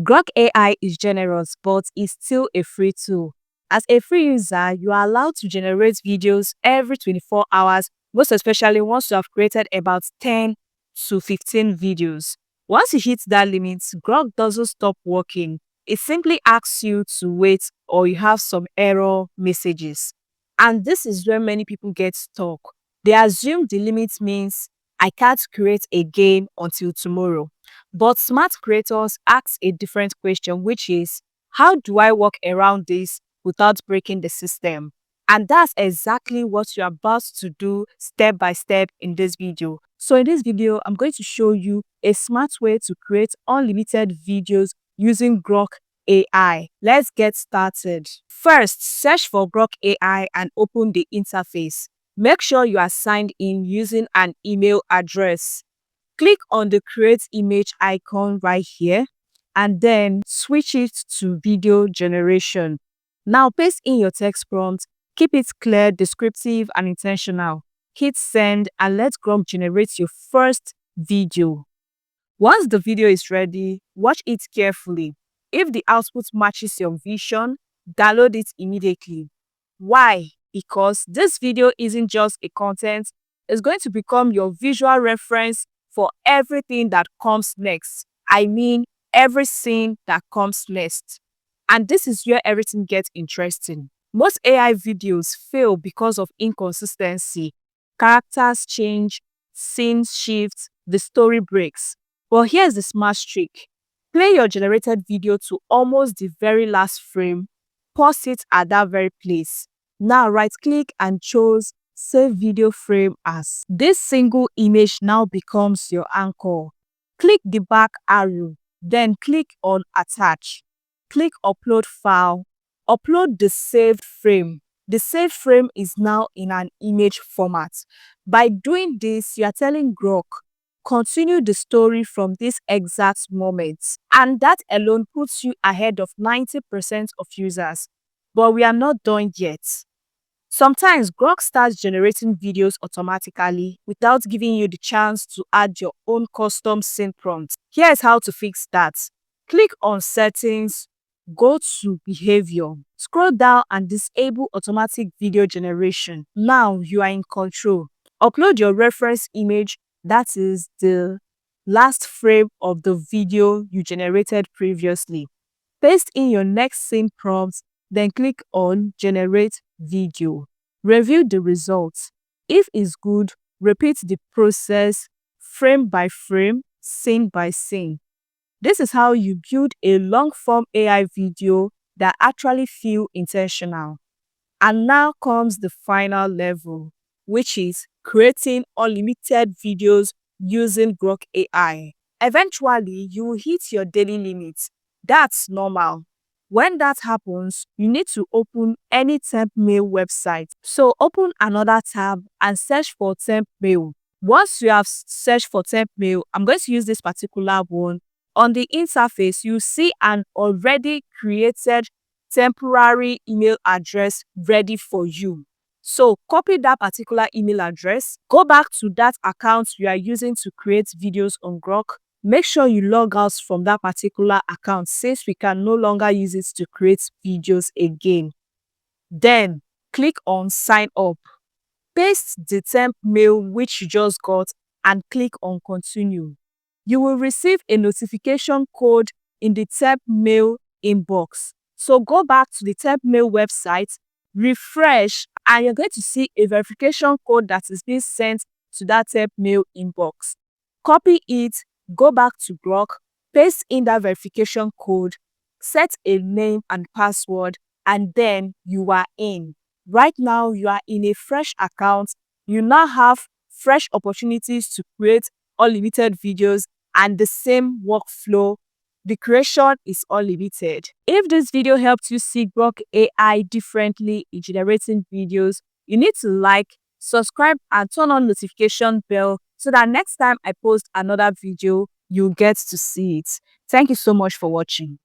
Grok AI is generous, but is still a free tool. As a free user, you are allowed to generate videos every 24 hours, most especially once you have created about 10 to 15 videos. Once you hit that limit, Grok doesn't stop working. It simply asks you to wait or you have some error messages. And this is where many people get stuck. They assume the limit means I can't create a game until tomorrow. But smart creators ask a different question, which is, how do I work around this without breaking the system? And that's exactly what you're about to do step by step in this video. So in this video, I'm going to show you a smart way to create unlimited videos using Grok AI. Let's get started. First, search for Grok AI and open the interface. Make sure you are signed in using an email address. Click on the create image icon right here and then switch it to video generation. Now paste in your text prompt, keep it clear, descriptive and intentional. Hit send and let Grok generate your first video. Once the video is ready, watch it carefully. If the output matches your vision, download it immediately. Why? Because this video isn't just a content, it's going to become your visual reference for everything that comes next. I mean, every scene that comes next. And this is where everything gets interesting. Most AI videos fail because of inconsistency. Characters change, scenes shift, the story breaks. Well, here's the smart trick. Play your generated video to almost the very last frame. Pause it at that very place. Now right-click and choose Save Video Frame As. This single image now becomes your anchor. Click the back arrow, then click on Attach. Click Upload File. Upload the saved frame. The saved frame is now in an image format. By doing this, you are telling Grok, continue the story from this exact moment. And that alone puts you ahead of 90% of users. But we are not done yet. Sometimes Grok starts generating videos automatically without giving you the chance to add your own custom scene prompt. Here's how to fix that. Click on Settings, go to Behavior, scroll down and disable automatic video generation. Now you are in control. Upload your reference image, that is the last frame of the video you generated previously. Paste in your next scene prompt, then click on Generate Video. Review the results. If it's good, repeat the process frame by frame, scene by scene. This is how you build a long-form AI video that actually feel intentional. And now comes the final level, which is creating unlimited videos using Grok AI. Eventually, you will hit your daily limits. That's normal. When that happens, you need to open any temp mail website. So open another tab and search for temp mail. Once you have searched for temp mail, I'm going to use this particular one. On the interface, you see an already created temporary email address ready for you. So copy that particular email address, go back to that account you are using to create videos on Grok. Make sure you log out from that particular account since we can no longer use it to create videos again. Then click on Sign Up. Paste the temp mail which you just got and click on Continue. You will receive a notification code in the temp mail inbox. So go back to the temp mail website, refresh, and you're going to see a verification code that is being sent to that temp mail inbox. Copy it, go back to Grok, paste in that verification code, set a name and password, and then you are in. Right now, you are in a fresh account. You now have fresh opportunities to create unlimited videos and the same workflow. The creation is unlimited. If this video helped you see Grok AI differently in generating videos, you need to like, subscribe, and turn on notification bell so that next time I post another video, you'll get to see it. Thank you so much for watching.